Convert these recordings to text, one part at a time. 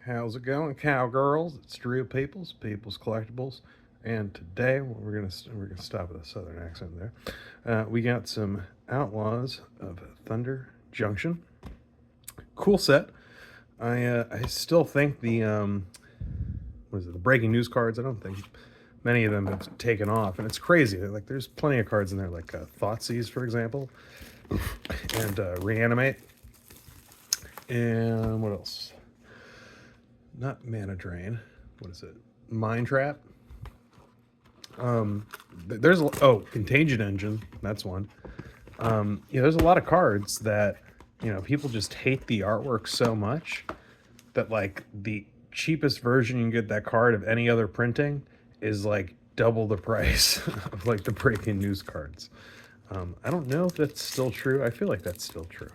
How's it going, cowgirls? It's Drew Peoples Collectibles, and today we're gonna stop with a southern accent there. We got some Outlaws of Thunder Junction. Cool set. I still think the breaking news cards. I don't think many of them have taken off, and it's crazy. Like there's plenty of cards in there, like Thoughtseize, for example, and Reanimate, and what else? Not Mana Drain. What is it? Mind Trap. There's Contagion Engine. That's one. There's a lot of cards that people just hate the artwork so much that like the cheapest version you can get that card of any other printing is like double the price of like the breaking news cards. I don't know if that's still true. I feel like that's still true.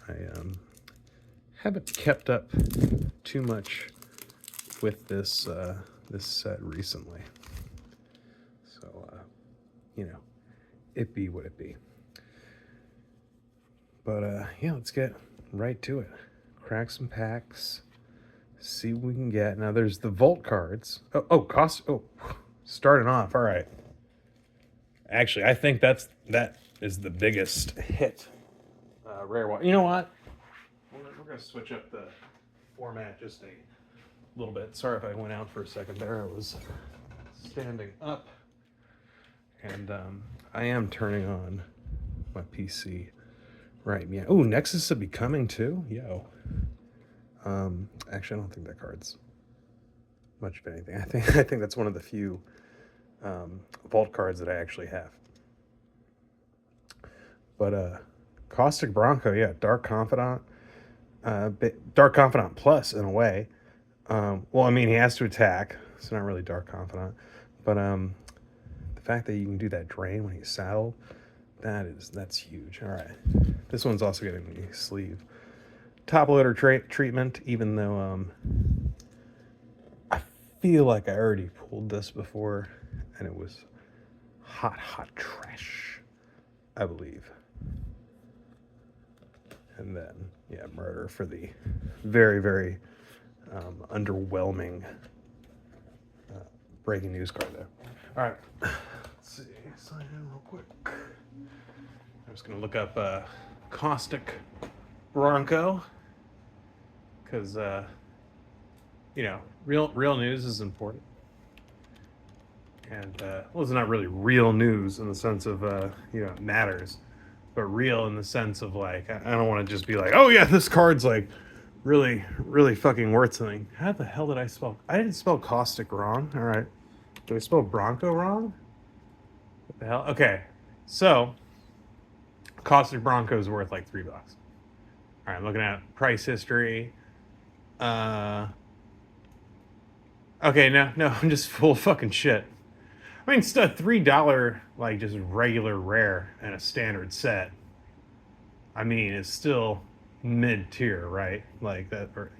I haven't kept up too much with this set recently, so it be what it be. But yeah, let's get right to it. Crack some packs, see what we can get. Now there's the Vault cards. Starting off. All right. Actually, I think that is the biggest hit. Rare one. You know what? We're gonna switch up the format just a little bit. Sorry if I went out for a second there. I was standing up, and I am turning on my PC. Right, yeah. Oh, Nexus of Becoming too? Yo. Actually, I don't think that card's much of anything. I think that's one of the few Vault cards that I actually have. But Caustic Bronco, yeah, Dark Confidant. Dark Confidant Plus, in a way. Well, I mean, he has to attack, so not really Dark Confidant. But the fact that you can do that drain when he's saddled, that's huge. All right. This one's also getting the sleeve. Top loader treatment, even though I feel like I already pulled this before, and it was hot trash, I believe. And then, yeah, murder for the very, very underwhelming breaking news card there. All right, let's see. Sign in real quick. I'm just gonna look up Caustic Bronco because real news is important. And well, it's not really real news in the sense of it matters, but real in the sense of like I don't want to just be like, oh yeah, this card's like really, really fucking worth something. How the hell did I spell? I didn't spell caustic wrong. All right, did I spell Bronco wrong? What the hell? Okay, so caustic Bronco is worth like $3. All right, I'm looking at price history. Okay, no, I'm just full of fucking shit. I mean, it's a $3 like just regular rare and a standard set. I mean, it's still mid tier, right? Like that, or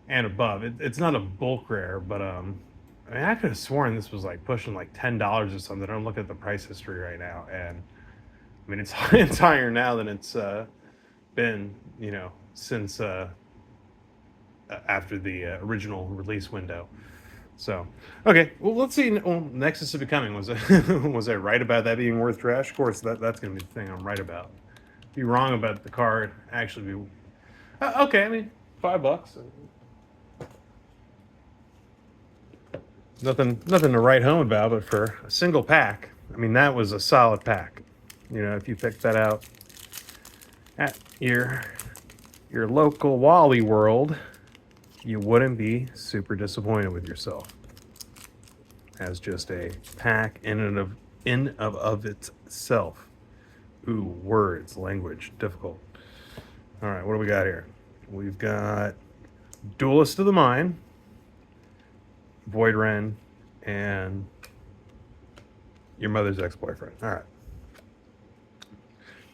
and above. It's not a bulk rare, but I mean, I could have sworn this was like pushing like $10 or something. I'm looking at the price history right now, and I mean, it's higher now than it's been, since after the original release window. So, okay, well, let's see. Well, Nexus of Becoming, was I right about that being worth trash? Of course, that's going to be the thing I'm right about. Be wrong about the card, actually be... okay, I mean, $5. Nothing to write home about, but for a single pack, I mean, that was a solid pack. If you picked that out at your local Wally World, you wouldn't be super disappointed with yourself as just a pack in and of itself. Ooh, words, language, difficult. All right, what do we got here? We've got Duelist of the Mind, Void Ren, and your mother's ex-boyfriend. All right.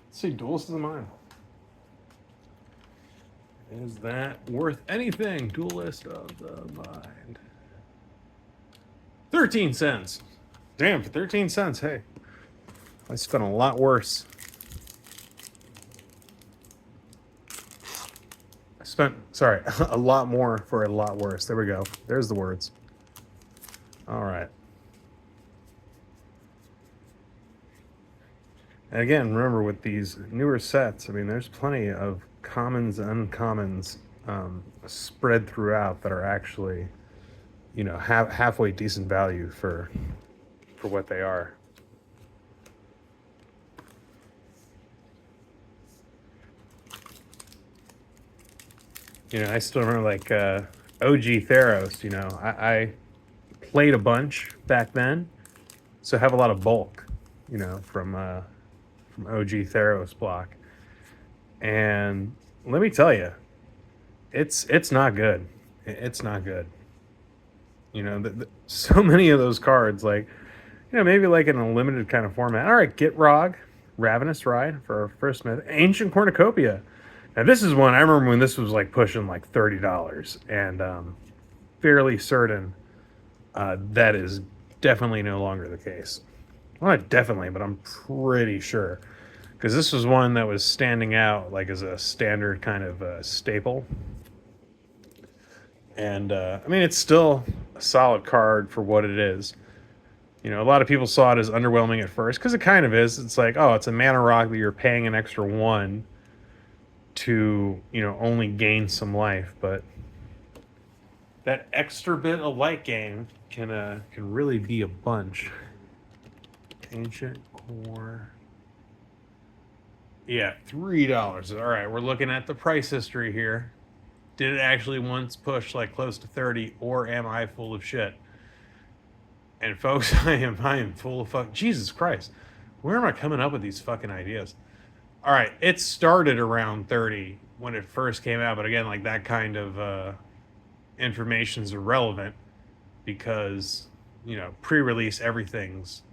Let's see, Duelist of the Mind. Is that worth anything? Duelist of the Mind. 13 cents. Damn, for 13 cents, hey. I spent a lot worse. spent, sorry, a lot more for a lot worse. There we go. There's the words. All right. And again, remember with these newer sets, I mean, there's plenty of commons and uncommons spread throughout that are actually, you know, halfway decent value for what they are. You know, I still remember like OG Theros. You know, I played a bunch back then, so I have a lot of bulk. You know, from OG Theros block, and let me tell you, it's not good. It's not good. You know, so many of those cards, like, you know, maybe like in a limited kind of format. All right, Get Rog, Ravenous Ride for our first myth, Ancient Cornucopia. Now this is one I remember when this was like pushing like $30, and fairly certain that is definitely no longer the case. Well, not definitely, but I'm pretty sure, because this was one that was standing out like as a standard kind of staple. And I mean, it's still a solid card for what it is. You know, a lot of people saw it as underwhelming at first, because it kind of is. It's like, oh, it's a mana rock that you're paying an extra one to, you know, only gain some life, but that extra bit of light gain can really be a bunch. Ancient Core. Yeah, $3. All right, we're looking at the price history here. Did it actually once push like close to 30, or am I full of shit? And folks, I am full of fuck. Jesus Christ, where am I coming up with these fucking ideas? All right, it started around 30 when it first came out, but again, like that kind of information's irrelevant, because, you know, pre-release everything's,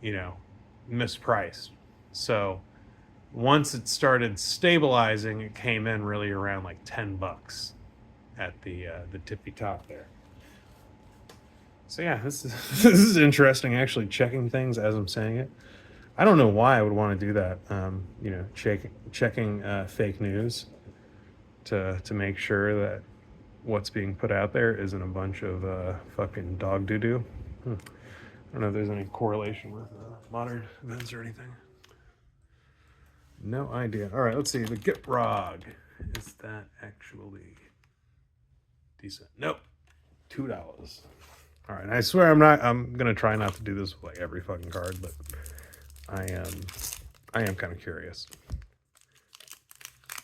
you know, mispriced. So once it started stabilizing, it came in really around like $10 at the tippy top there. So yeah, this is this is interesting. Actually, checking things as I'm saying it. I don't know why I would want to do that. You know, checking fake news to make sure that what's being put out there isn't a bunch of fucking dog doo doo. I don't know if there's any correlation with modern events or anything. No idea. All right, let's see. The Giprog. Is that actually decent? Nope. $2. All right. I swear I'm gonna try not to do this with like every fucking card, but I am kind of curious.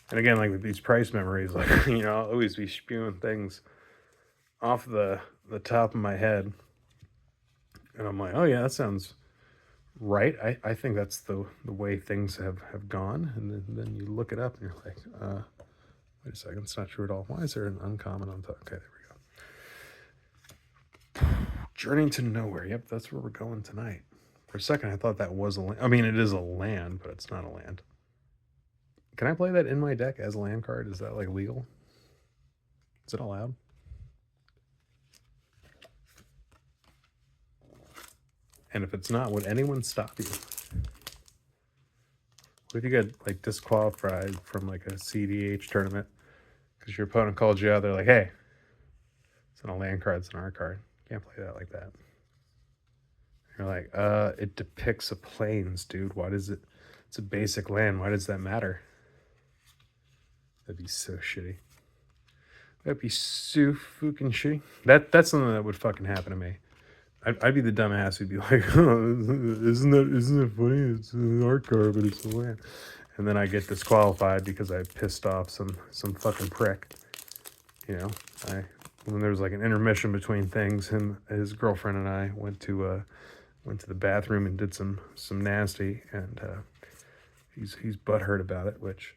And again, like with these price memories, like, you know, I'll always be spewing things off the top of my head, and I'm like, oh yeah, that sounds right. I think that's the way things have gone. And then you look it up and you're like, wait a second, it's not true at all. Why is there an uncommon on top? Okay, there we go. Journey to Nowhere. Yep, that's where we're going tonight. For a second, I thought that was a land. I mean, it is a land, but it's not a land. Can I play that in my deck as a land card? Is that like legal? Is it allowed? And if it's not, would anyone stop you? What if you get like disqualified from like a CDH tournament because your opponent called you out? They're like, hey, it's not a land card, it's an art card. Can't play that like that. You're like, it depicts a plains, dude. Why does it? It's a basic land. Why does that matter? That'd be so shitty. That'd be so fucking shitty. That's something that would fucking happen to me. I'd be the dumbass who'd be like, oh, isn't it funny? It's an art card, but it's a land. And then I get disqualified because I pissed off some fucking prick. You know, when there was like an intermission between things, his girlfriend and I went to the bathroom and did some nasty, and he's butthurt about it. Which,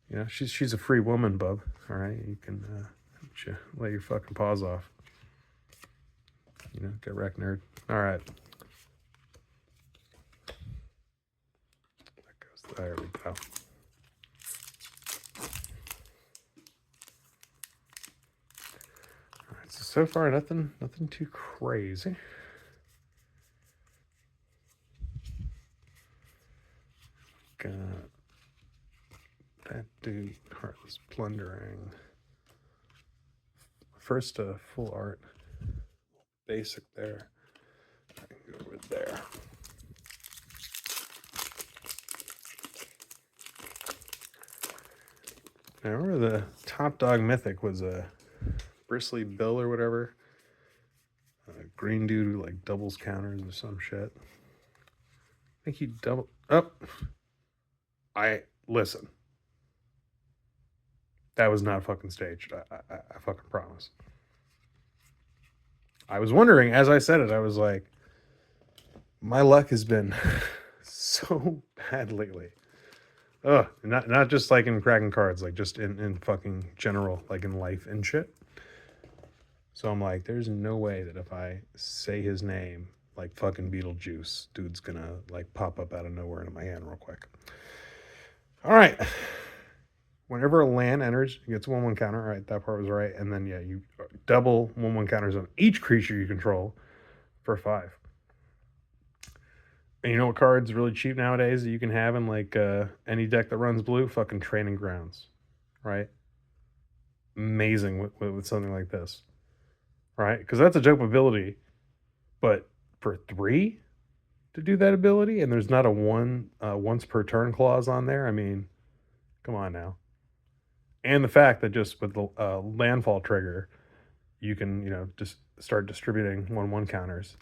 you know, she's a free woman, bub. All right, you can lay your fucking paws off. You know, get wrecked, nerd. All right. There we go. All right, so far nothing too crazy. Got that dude, Heartless Outlaws plundering. First full art. Basic there. I can go over there. Now, I remember the top dog mythic was a bristly bill or whatever. Green dude who like doubles counters or some shit. I think he double up. I listen. That was not fucking staged. I fucking promise. I was wondering as I said it. I was like, my luck has been so bad lately. Ugh, not just like in cracking cards, like just in fucking general, like in life and shit. So I'm like, there's no way that if I say his name, like fucking Beetlejuice, dude's gonna like pop up out of nowhere into my hand real quick. All right. Whenever a land enters, it gets a 1/1 counter. All right, that part was right. And then, yeah, you double 1/1 counters on each creature you control for 5. And you know what card's really cheap nowadays that you can have in like any deck that runs blue? Fucking Training Grounds, right? Amazing with something like this, right? Because that's a joke ability, but for 3 to do that ability, and there's not a once per turn clause on there. I mean, come on now. And the fact that just with the landfall trigger, you can just start distributing 1/1 counters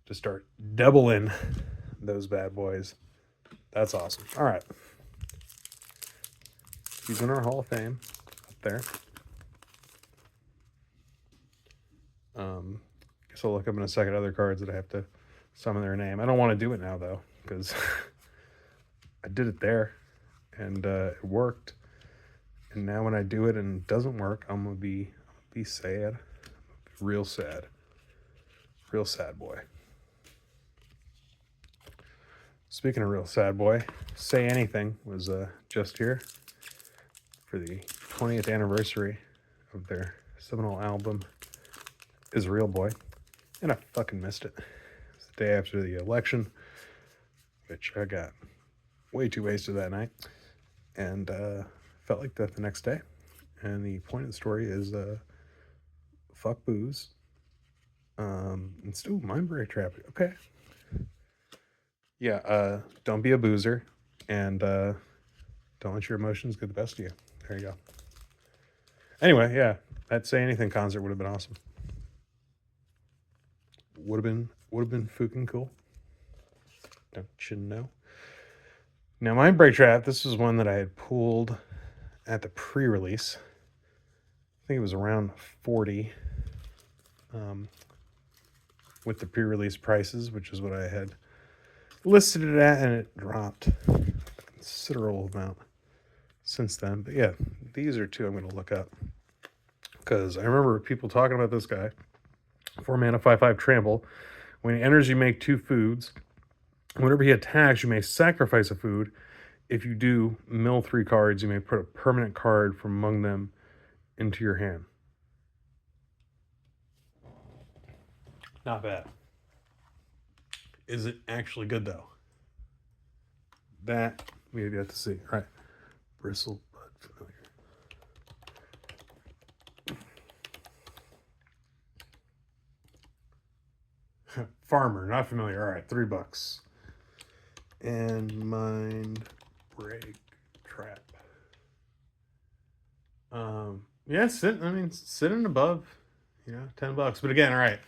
to start doubling those bad boys. That's awesome. All right, he's in our Hall of Fame up there. Guess I'll look up in a second other cards that I have to summon their name. I don't want to do it now though because I did it there and it worked. And now when I do it and it doesn't work, I'm gonna be sad, real sad boy. Speaking of real sad boy, Say Anything was just here for the 20th anniversary of their seminal album, Is Real Boy, and I fucking missed it. It was the day after the election, which I got way too wasted that night, and felt like that the next day. And the point of the story is fuck booze. And still mind break trap. Okay. Yeah, don't be a boozer, and don't let your emotions get the best of you. There you go. Anyway, yeah, that Say Anything concert would have been awesome. Would have been fucking cool. Don't you know? Now, Mind Break Trap, this was one that I had pulled at the pre-release. I think it was around 40 with the pre-release prices, which is what I had listed it at, and it dropped a considerable amount since then. But yeah, these are 2 I'm going to look up because I remember people talking about this guy. 4 mana, 5/5 trample. When he enters, you make 2 foods. Whenever he attacks, you may sacrifice a food. If you do, mill 3 cards. You may put a permanent card from among them into your hand. Not bad. Is it actually good though? That we have yet to see. All right, Bristle Bud Familiar. Farmer, not familiar. All right, $3. And Mind Break Trap. Yeah, sitting above, $10. But again, all right.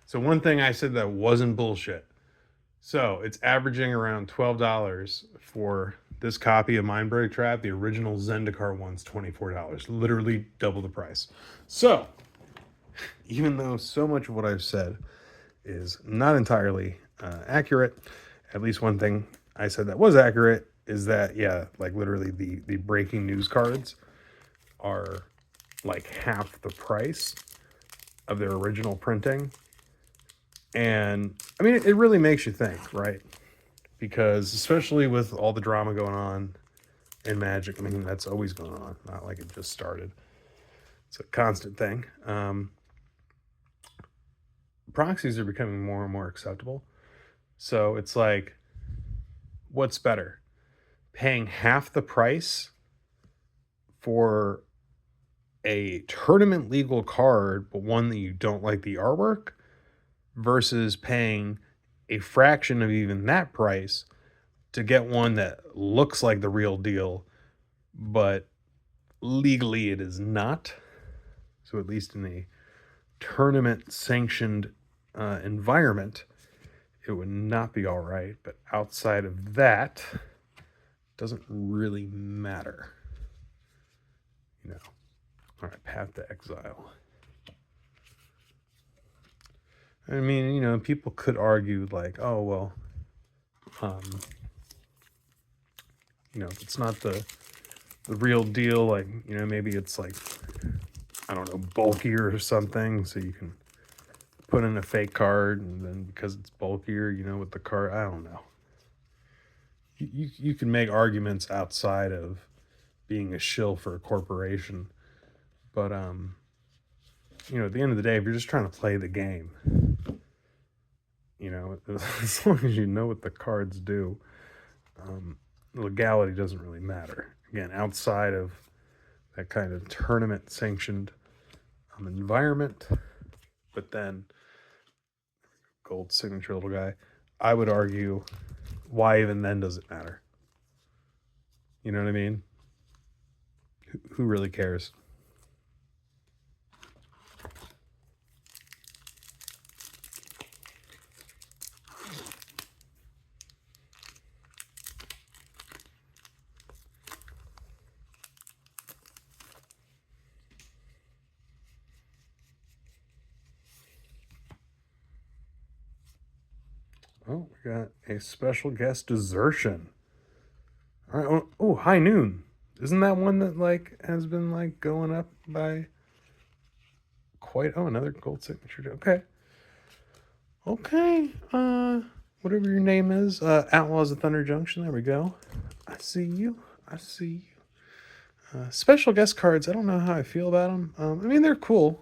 So one thing I said that wasn't bullshit. So it's averaging around $12 for this copy of Mind Break Trap. The original Zendikar one's $24. Literally double the price. So even though so much of what I've said is not entirely accurate, at least one thing I said that was accurate is that, yeah, like literally the breaking news cards are like half the price of their original printing. And I mean, it really makes you think, right? Because especially with all the drama going on in Magic, I mean, that's always going on, not like it just started. It's a constant thing. Proxies are becoming more and more acceptable. So it's like, what's better? Paying half the price for a tournament legal card, but one that you don't like the artwork, versus paying a fraction of even that price to get one that looks like the real deal, but legally it is not. So, at least in a tournament sanctioned environment, it would not be all right. But outside of that, doesn't really matter. You know. All right, Path to Exile. I mean, you know, people could argue like, oh well, you know, if it's not the real deal, like, you know, maybe it's like, I don't know, bulkier or something, so you can put in a fake card, and then because it's bulkier, you know, with the card, I don't know. You can make arguments outside of being a shill for a corporation, but you know, at the end of the day, if you're just trying to play the game, you know, as long as you know what the cards do, legality doesn't really matter. Again, outside of that kind of tournament sanctioned environment, but then gold signature little guy, I would argue, why even then does it matter? You know what I mean? Who really cares? Oh, we got a special guest desertion. All right. Oh, High Noon. Isn't that one that like has been like going up by quite? Oh, another gold signature. Okay. Okay. Whatever your name is, Outlaws of Thunder Junction. There we go. I see you. I see you. Special guest cards. I don't know how I feel about them. I mean, they're cool.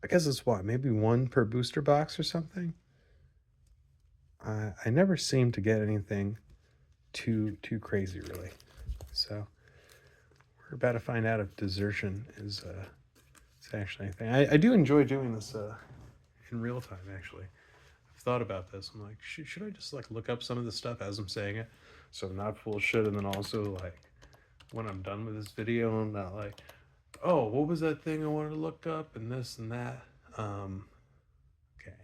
I guess it's what, maybe one per booster box or something. I never seem to get anything too crazy, really. So we're about to find out if desertion is it's actually a thing. I do enjoy doing this in real time. Actually, I've thought about this. I'm like, should I just like look up some of the stuff as I'm saying it, so I'm not full of shit, and then also like when I'm done with this video, I'm not like, oh, what was that thing I wanted to look up and this and that. Okay.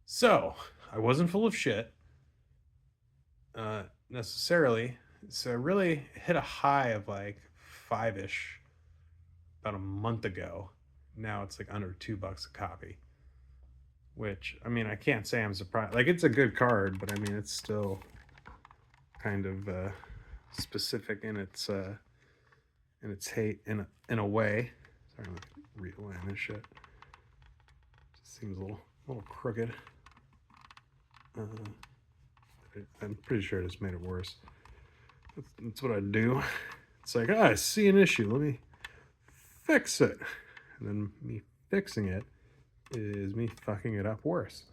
So I wasn't full of shit necessarily. So I really hit a high of like 5-ish about a month ago. Now it's like under $2 a copy. Which, I mean, I can't say I'm surprised. Like, it's a good card, but I mean, it's still kind of specific in its hate in a way. Sorry, I'm realigning this shit. Just seems a little crooked. I'm pretty sure it just made it worse. That's what I do. It's like, I see an issue. Let me fix it. And then me fixing it is me fucking it up worse.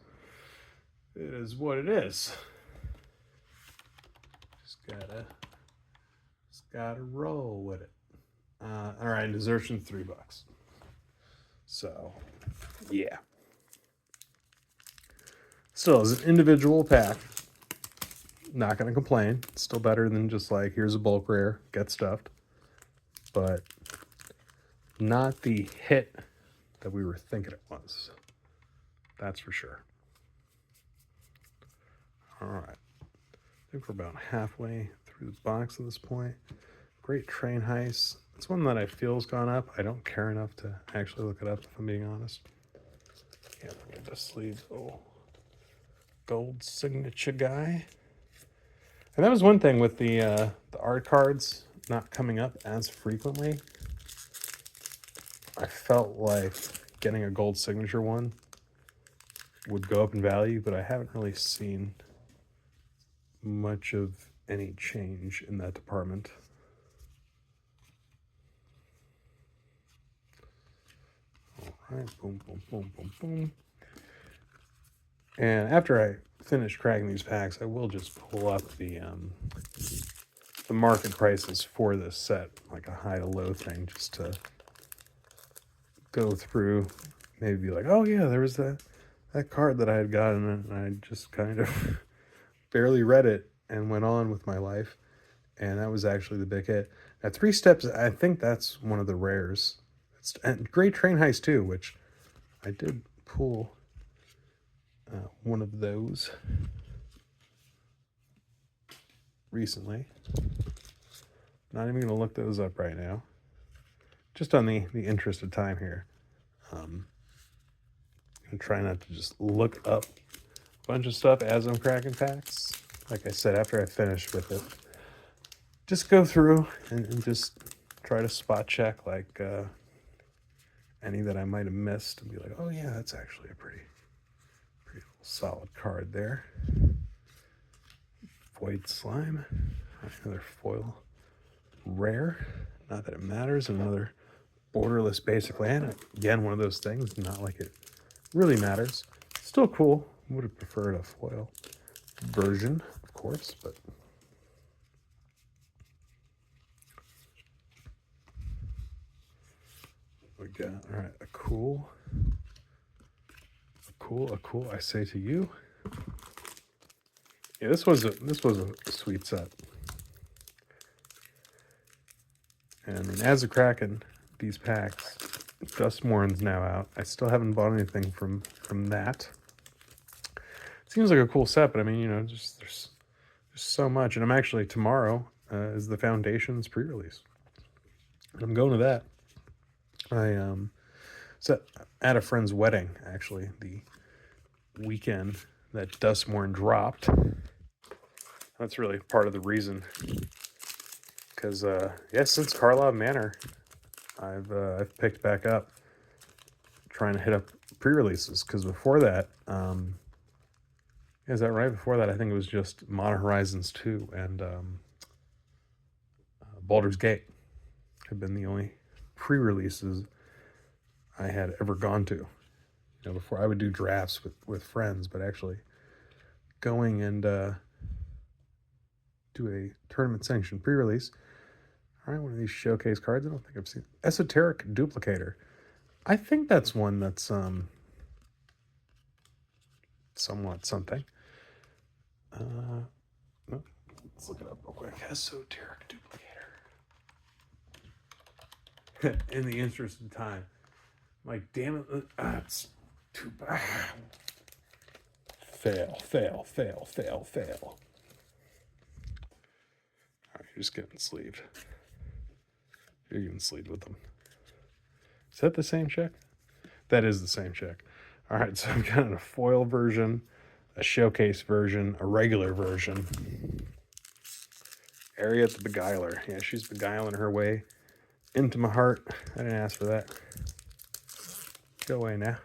It is what it is. Just gotta roll with it. All right, desertion $3. So, yeah. Still, as an individual pack, not gonna complain. It's still better than just like, here's a bulk rare, get stuffed. But not the hit that we were thinking it was. That's for sure. All right. I think we're about halfway through the box at this point. Great Train Heist. It's one that I feel has gone up. I don't care enough to actually look it up, if I'm being honest. Can't forget the sleeve. Oh, gold signature guy. And that was one thing with the art cards not coming up as frequently. I felt like getting a gold signature one would go up in value, but I haven't really seen much of any change in that department. All right, boom, boom, boom, boom, boom. And after I finish cracking these packs, I will just pull up the the market prices for this set, like a high to low thing, just to go through, maybe be like, oh yeah, there was that card that I had gotten, and I just kind of barely read it and went on with my life, and that was actually the big hit. Now, 3 Steps, I think that's one of the rares. And Great Train Heist too, which I did pull one of those recently. Not even going to look those up right now. Just on the interest of time here. I'm trying not to just look up a bunch of stuff as I'm cracking packs. Like I said, after I finish with it, just go through and just try to spot check like any that I might have missed and be like, oh yeah, that's actually a pretty solid card there. Void Slime, another foil rare. Not that it matters. Another borderless basic land. Again, one of those things, not like it really matters. Still cool. Would have preferred a foil version, of course, but we got, all right, a cool, I say to you. Yeah, this was a sweet set. And as a Kraken, these packs, Dustmourn's now out. I still haven't bought anything from that. Seems like a cool set, but I mean, you know, just there's so much. And I'm actually, tomorrow is the Foundation's pre-release. And I'm going to that. I so at a friend's wedding, actually, the weekend that Dustmourn dropped. That's really part of the reason. Because, yeah, since Karlov Manor, I've picked back up trying to hit up pre-releases. Because before that, is that right? Before that, I think it was just Modern Horizons 2 and Baldur's Gate have been the only pre-releases I had ever gone to. You know, before I would do drafts with friends, but actually going and do a tournament sanctioned pre-release. All right, one of these showcase cards. I don't think I've seen Esoteric Duplicator. I think that's one that's somewhat something. No, let's look it up real quick. Esoteric Duplicator. In the interest of time, I'm like, damn it, it's too bad. Fail. All right, you're just getting sleeved. You're getting sleeved with them. Is that the same check? That is the same check. All right, so I've got a foil version, a showcase version, a regular version. Ariat the Beguiler. Yeah, she's beguiling her way into my heart. I didn't ask for that. Go away now.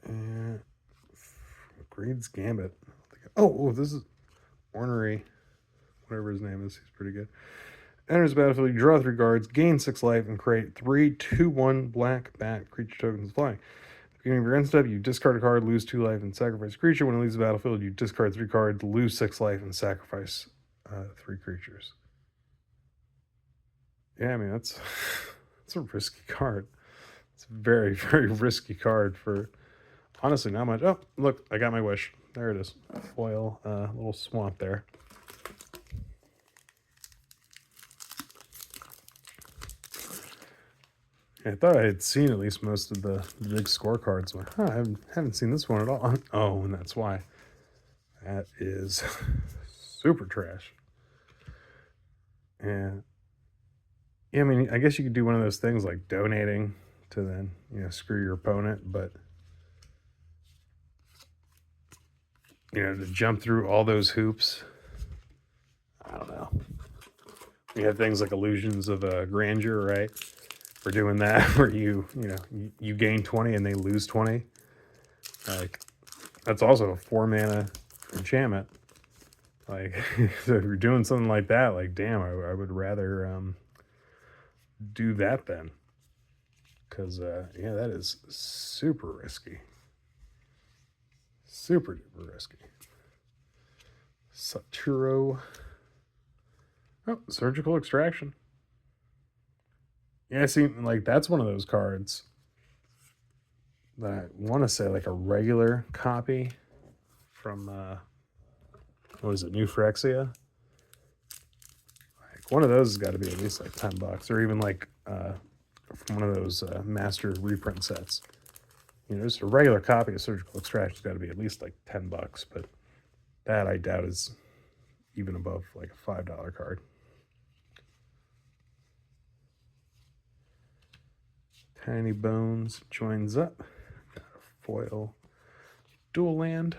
And Greed's Gambit. Oh, this is Ornery, whatever his name is. He's pretty good. Enters the battlefield, you draw 3 cards, gain 6 life, and create 3/2/1 black bat creature tokens flying. At the beginning of your end step, you discard a card, lose 2 life, and sacrifice a creature. When it leaves the battlefield, you discard 3 cards, lose 6 life, and sacrifice 3 creatures. Yeah, I mean, that's a risky card. It's a very, very risky card for honestly not much. Oh, look, I got my wish. There it is. Foil, little swamp there. I thought I had seen at least most of the big scorecards. I haven't seen this one at all. Oh, and that's why. That is super trash. And yeah, I mean, I guess you could do one of those things like donating to then, you know, screw your opponent, but you know, to jump through all those hoops, I don't know. We have things like Illusions of Grandeur, right? For doing that, where you gain 20 and they lose 20. Like, that's also a 4-mana enchantment. Like, so if you're doing something like that, like, damn, I would rather do that then. because, yeah, that is super risky. Super duper risky. Saturo. Oh, surgical extraction. Yeah, see, like that's one of those cards that I want to say like a regular copy from what is it, New Phyrexia? Like one of those has got to be at least like $10, or even like from one of those master reprint sets. You know, just a regular copy of Surgical Extraction's got to be at least like $10, but that I doubt is even above like a $5 card. Tiny Bones joins up. Got a foil dual land.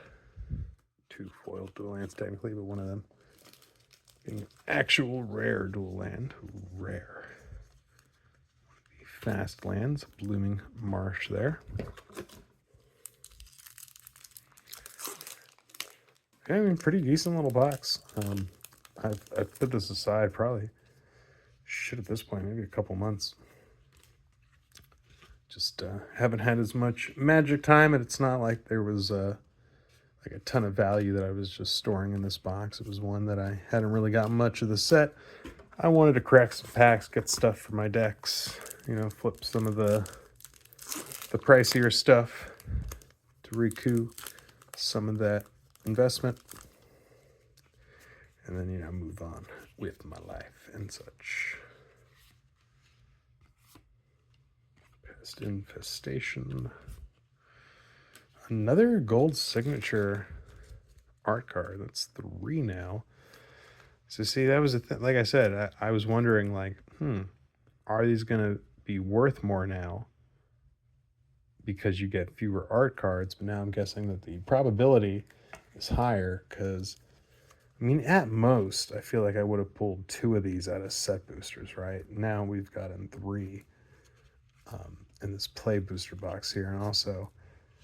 2 foil dual lands technically, but one of them being an actual rare dual land. Rare. Fast lands, Blooming Marsh there. I mean, pretty decent little box. I've put this aside probably, shit, at this point, maybe a couple months. Just haven't had as much Magic time, and it's not like there was like a ton of value that I was just storing in this box. It was one that I hadn't really gotten much of the set. I wanted to crack some packs, get stuff for my decks, you know, flip some of the pricier stuff to recoup some of that investment, and then, you know, move on with my life and such. Pest Infestation. Another gold signature art card. That's 3 now. So see, that was a thing. Like I said, I was wondering, like, are these gonna be worth more now because you get fewer art cards? But now I'm guessing that the probability is higher because, I mean, at most, I feel like I would have pulled 2 of these out of set boosters, right? Now we've gotten 3 in this play booster box here. And also,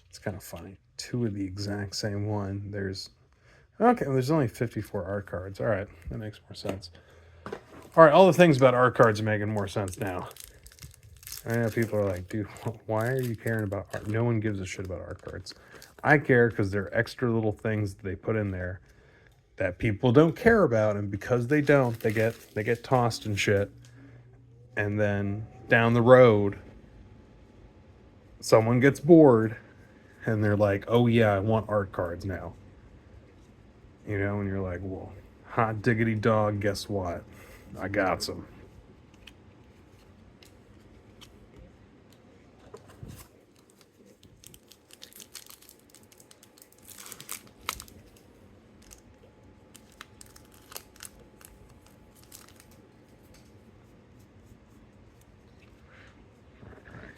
it's kind of funny, 2 of the exact same one. There's only 54 art cards. All right, that makes more sense. All right, all the things about art cards are making more sense now. I know people are like, dude, why are you caring about art? No one gives a shit about art cards. I care because they're extra little things that they put in there that people don't care about, and because they don't, they get tossed and shit. And then down the road, someone gets bored, and they're like, "Oh yeah, I want art cards now." You know, and you're like, "Well, hot diggity dog, guess what? I got some."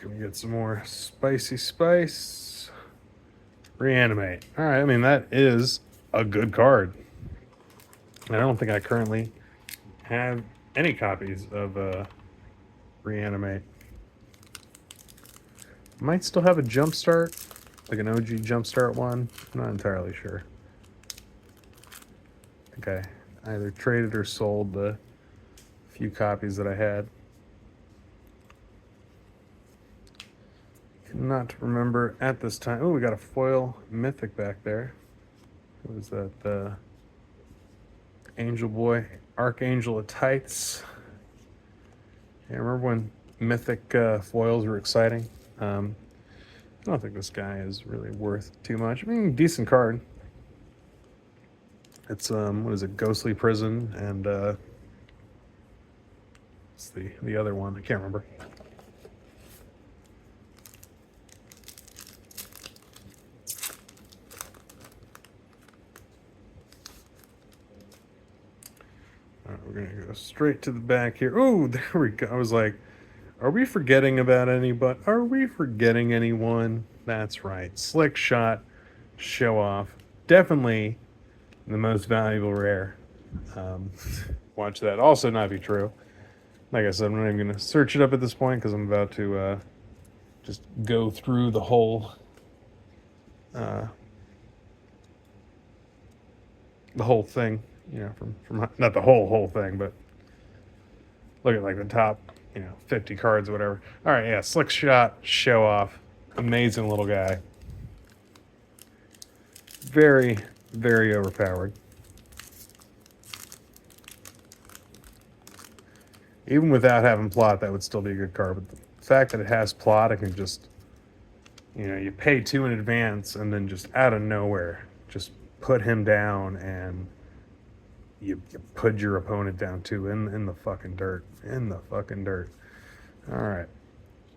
Can we get some more spicy spice? Reanimate. All right, I mean, that is a good card. I don't think I currently have any copies of Reanimate. Might still have a Jumpstart, like an OG Jumpstart one. I'm not entirely sure. I think I either traded or sold the few copies that I had. Not remember at this time. Oh, we got a foil mythic back there. What was that? The Angel Boy, Archangel of Tights. Yeah, remember when mythic foils were exciting? I don't think this guy is really worth too much. I mean, decent card. It's what is it? Ghostly Prison, and it's the other one. I can't remember. All right, we're gonna go straight to the back here. Oh, there we go. I was like, are we forgetting about anybody? Are we forgetting anyone? That's right. Slick Shot, Show Off. Definitely the most valuable rare. Watch that also not be true. Like I said, I'm not even going to search it up at this point because I'm about to just go through the whole thing. You know, from not the whole thing, but look at like the top 50 cards, whatever. All right, yeah, Slick Shot, Show Off. Amazing little guy. Very, very overpowered. Even without having plot, that would still be a good card. But the fact that it has plot, it can just, you pay 2 in advance and then just out of nowhere, just put him down and you put your opponent down too in the fucking dirt. In the fucking dirt. All right.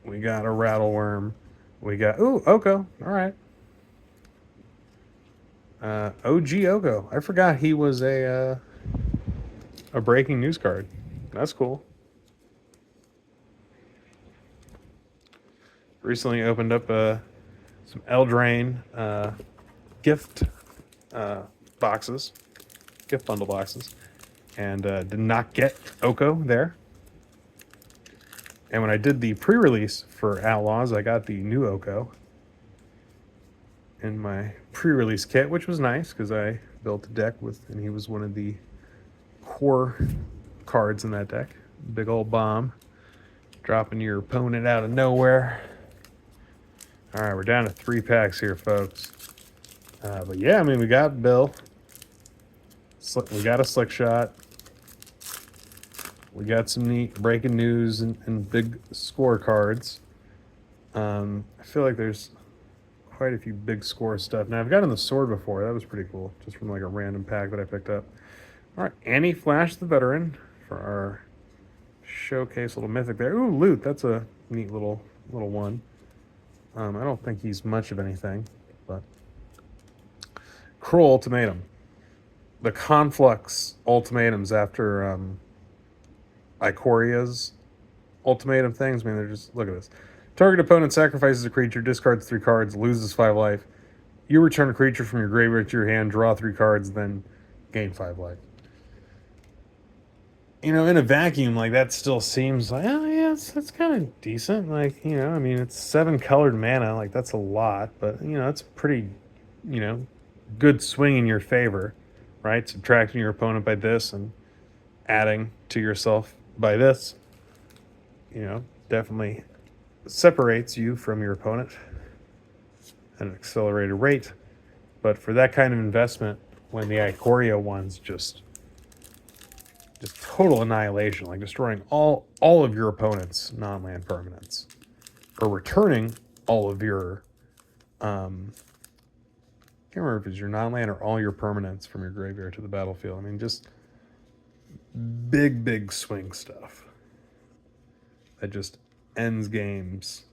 We got a Rattle Worm. We got, Oko. All right. OG Oko. I forgot he was a breaking news card. That's cool. Recently opened up some Eldraine gift boxes, gift bundle boxes, and did not get Oko there. And when I did the pre-release for Outlaws, I got the new Oko in my pre-release kit, which was nice because I built a deck with, and he was one of the core cards in that deck. Big old bomb, dropping your opponent out of nowhere. All right, we're down to 3 packs here, folks. But yeah, I mean, we got Bill. We got a Slick Shot. We got some neat breaking news and big score cards. I feel like there's quite a few big score stuff. Now, I've gotten the sword before. That was pretty cool, just from like a random pack that I picked up. All right, Annie Flash the Veteran for our showcase little mythic there. Ooh, loot. That's a neat little one. I don't think he's much of anything, but Cruel Ultimatum. The Conflux ultimatums after Icoria's ultimatum things. I mean, they're just, look at this. Target opponent sacrifices a creature, discards 3 cards, loses 5 life. You return a creature from your graveyard to your hand, draw 3 cards, then gain 5 life. In a vacuum, like, that still seems like, oh yeah, that's kind of decent. Like, I mean, it's 7 colored mana, like, that's a lot, but it's pretty, good swing in your favor, right? Subtracting your opponent by this and adding to yourself by this, definitely separates you from your opponent at an accelerated rate. But for that kind of investment, when the Ikoria ones just total annihilation, like destroying all of your opponent's non-land permanents, or returning all of your I can't remember if it's your non-land or all your permanents from your graveyard to the battlefield. I mean, just big swing stuff that just ends games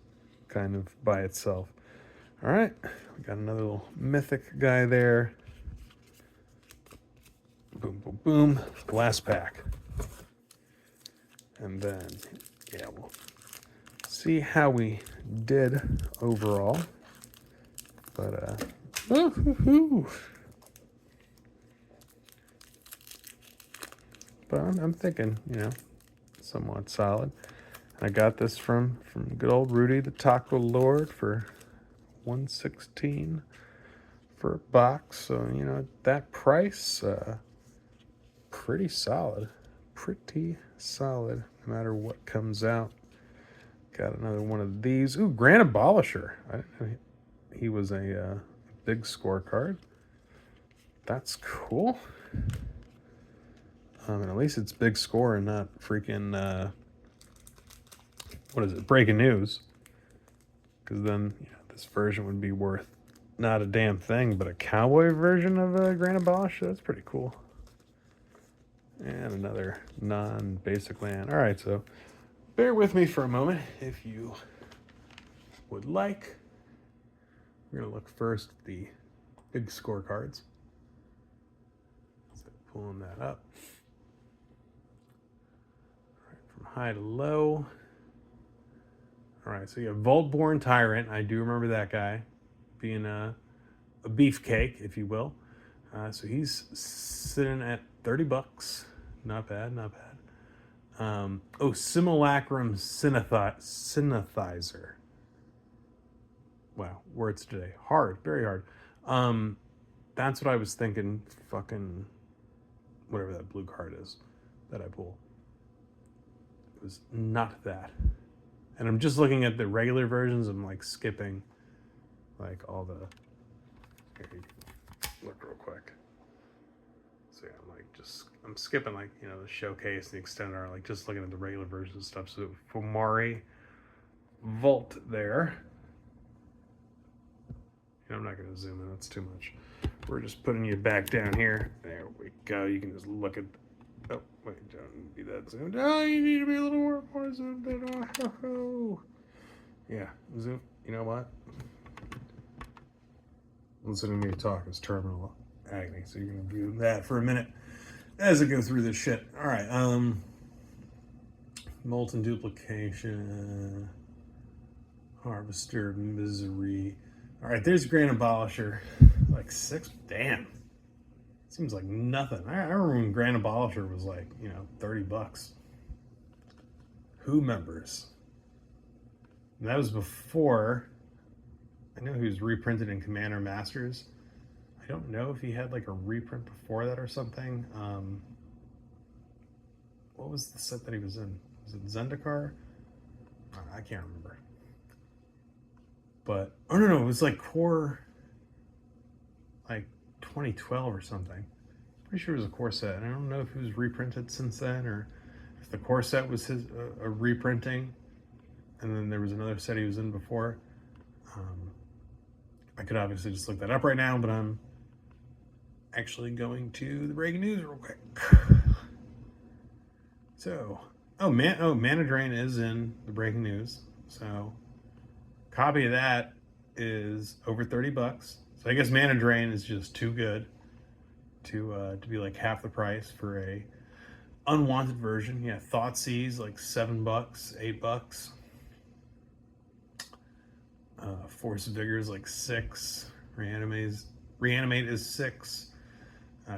kind of by itself. All right, we got another little mythic guy there. Boom, boom, boom. Last pack. And then, yeah, we'll see how we did overall. But, but I'm thinking, somewhat solid. I got this from good old Rudy the Taco Lord for $116 for a box. So, that price, pretty solid. Pretty solid, no matter what comes out. Got another one of these. Ooh, Grand Abolisher. He was a big scorecard. That's cool. And at least it's big score and not freaking, what is it, breaking news. Because then this version would be worth not a damn thing, but a cowboy version of a Grand Abolisher. That's pretty cool. And another non-basic land. All right, so bear with me for a moment if you would like. We're going to look first at the big scorecards. So pulling that up. All right, from high to low. All right, so you have Voltborn Tyrant. I do remember that guy being a beefcake, if you will. So he's sitting at $30. Not bad, not bad. Simulacrum Synthesizer. Wow, words today. Hard, very hard. That's what I was thinking. Fucking whatever that blue card is that I pull. was not that. And I'm just looking at the regular versions. I'm like skipping like all the. Here, you can look real quick. So yeah, I'm skipping like the showcase and the extended art, like just looking at the regular version and stuff. So Fomari Vault there. I'm not going to zoom in, that's too much. We're just putting you back down here. There we go. You can just look at. Oh, wait, don't be that zoomed. Oh, you need to be a little more zoomed in. Oh. Yeah, zoom. You know what? Listening to me talk is terminal agony, so you're going to view that for a minute as I go through this shit. All right, Molten Duplication, Harvester of Misery. All right, there's Grand Abolisher, like 6. Damn, seems like nothing. I remember when Grand Abolisher was like $30. Who members? And that was before. I know he was reprinted in Commander Masters. I don't know if he had like a reprint before that or something. What was the set that he was in? Was it Zendikar? I can't remember. But oh no, it was like core, like 2012 or something. Pretty sure it was a core set. And I don't know if it was reprinted since then or if the core set was his a reprinting, and then there was another set he was in before. I could obviously just look that up right now, but I'm actually going to the breaking news real quick. So, Mana Drain is in the breaking news. So, copy of that is over $30. So I guess Mana Drain is just too good to be like half the price for a unwanted version. Yeah, Thoughtseize like $7, $8. Force of Vigor is like $6. Reanimate is $6.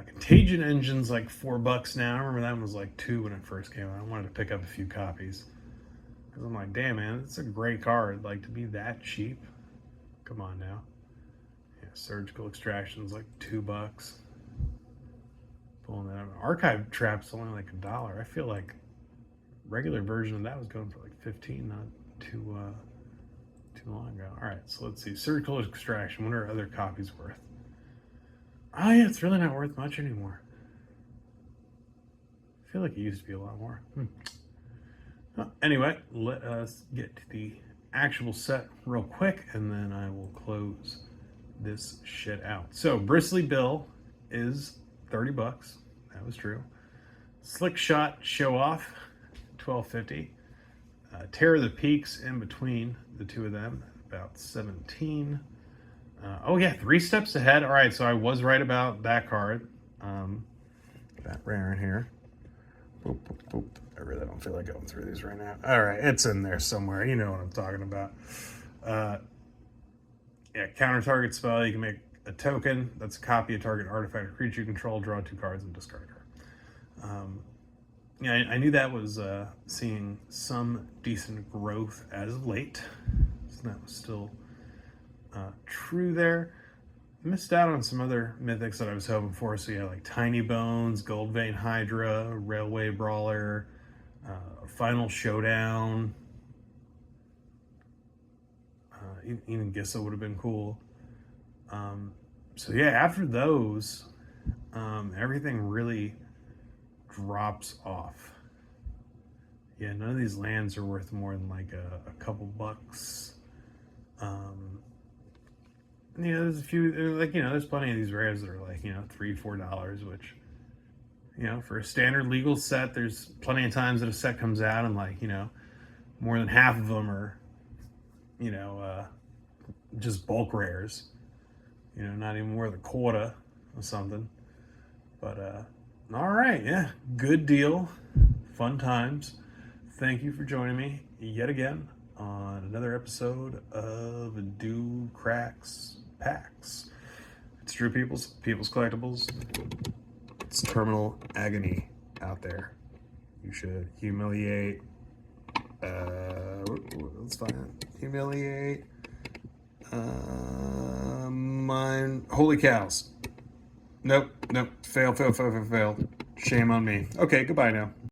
Contagion Engine's like $4 now. I remember that one was like $2 when it first came out. I wanted to pick up a few copies because I'm like, damn man, it's a great card. Like to be that cheap, come on now. Yeah, Surgical Extraction's like $2. Pulling that out. Archive Trap's only like $1. I feel like regular version of that was going for like 15, not too long ago. All right, so let's see. Surgical Extraction. What are other copies worth? Oh yeah, it's really not worth much anymore. I feel like it used to be a lot more. Well, anyway, let us get to the actual set real quick, and then I will close this shit out. So Bristly Bill is $30. That was true. Slick Shot Show Off, $12.50. Terror of the Peaks in between the two of them, about 17. Oh yeah, 3 steps ahead. All right, so I was right about that card. That rare in here. Boop, boop, boop. I really don't feel like going through these right now. All right, it's in there somewhere. You know what I'm talking about. Yeah, counter target spell. You can make a token. That's a copy of target artifact or creature you control. Draw 2 cards and discard her. Yeah, I knew that was seeing some decent growth as of late. So that was still true there. Missed out on some other mythics that I was hoping for. So yeah, like Tiny Bones, Gold Vein Hydra, Railway Brawler, Final Showdown. Even Gissa would have been cool. So yeah, after those, everything really drops off. Yeah, none of these lands are worth more than like a couple bucks. There's a few, there's plenty of these rares that are like, $3, $4, which, for a standard legal set, there's plenty of times that a set comes out and like, more than half of them are, just bulk rares, not even worth a quarter or something. But, all right, yeah, good deal, fun times. Thank you for joining me yet again on another episode of Do Cracks Packs. It's Drew Peoples Collectibles. It's terminal agony out there. You should humiliate. Let's find it. Humiliate. Mine. Holy cows. Nope. Fail. Shame on me. Okay, goodbye now.